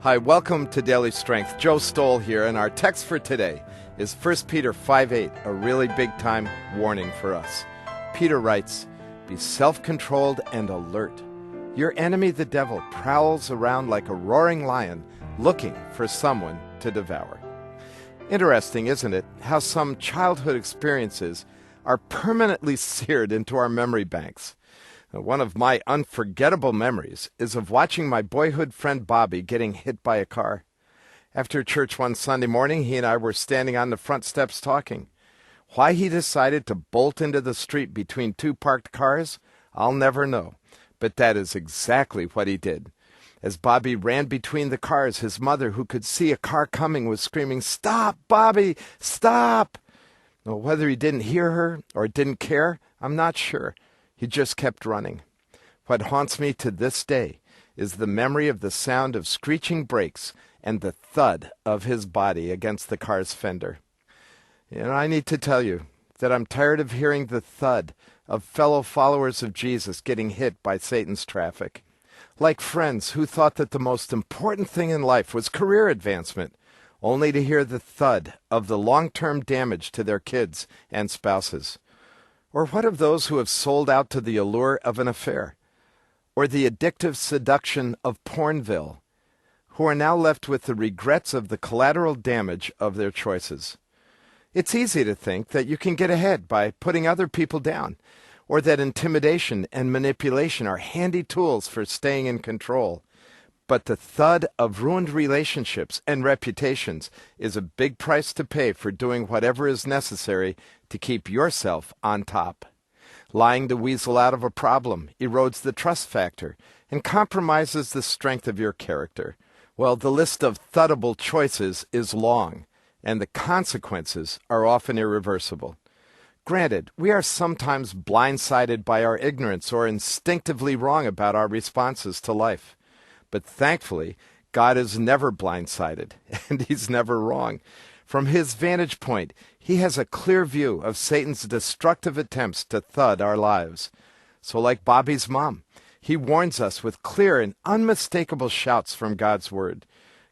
Hi, welcome to Daily Strength. Joe Stowell here, and our text for today is 1 Peter 5:8, a really big-time warning for us. Peter writes, "Be self-controlled and alert. Your enemy, the devil, prowls around like a roaring lion, looking for someone to devour." Interesting, isn't it, how some childhood experiences are permanently seared into our memory banks. One of my unforgettable memories is of watching my boyhood friend Bobby getting hit by a car. After church one Sunday morning, he and I were standing on the front steps talking. Why he decided to bolt into the street between two parked cars, I'll never know. But that is exactly what he did. As Bobby ran between the cars, his mother, who could see a car coming, was screaming, "Stop, Bobby, stop!" Well, whether he didn't hear her or didn't care, I'm not sure. He just kept running. What haunts me to this day is the memory of the sound of screeching brakes and the thud of his body against the car's fender. And I need to tell you that I'm tired of hearing the thud of fellow followers of Jesus getting hit by Satan's traffic. Like friends who thought that the most important thing in life was career advancement, only to hear the thud of the long-term damage to their kids and spouses. Or what of those who have sold out to the allure of an affair? Or the addictive seduction of Pornville, who are now left with the regrets of the collateral damage of their choices? It's easy to think that you can get ahead by putting other people down, or that intimidation and manipulation are handy tools for staying in control. But the thud of ruined relationships and reputations is a big price to pay for doing whatever is necessary to keep yourself on top. Lying to weasel out of a problem erodes the trust factor and compromises the strength of your character. Well, the list of thuddable choices is long, and the consequences are often irreversible. Granted, we are sometimes blindsided by our ignorance or instinctively wrong about our responses to life. But thankfully, God is never blindsided, and he's never wrong. From his vantage point, he has a clear view of Satan's destructive attempts to thud our lives. So like Bobby's mom, he warns us with clear and unmistakable shouts from God's Word.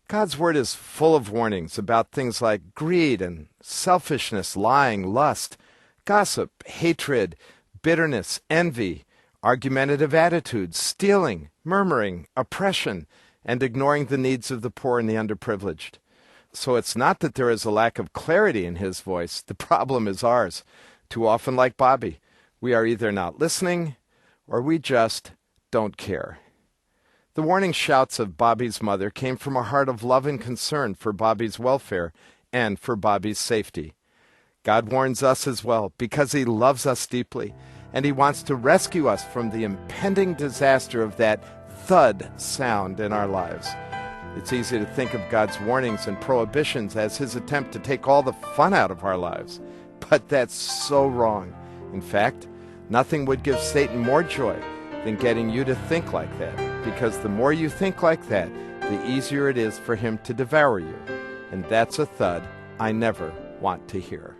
God's Word is full of warnings about things like greed and selfishness, lying, lust, gossip, hatred, bitterness, envy, argumentative attitudes, stealing, murmuring, oppression, and ignoring the needs of the poor and the underprivileged. So it's not that there is a lack of clarity in his voice. The problem is ours. Too often, like Bobby, we are either not listening or we just don't care. The warning shouts of Bobby's mother came from a heart of love and concern for Bobby's welfare and for Bobby's safety. God warns us as well because he loves us deeply, and he wants to rescue us from the impending disaster of that thud sound in our lives. It's easy to think of God's warnings and prohibitions as his attempt to take all the fun out of our lives. But that's so wrong. In fact, nothing would give Satan more joy than getting you to think like that, because the more you think like that, the easier it is for him to devour you. And that's a thud I never want to hear.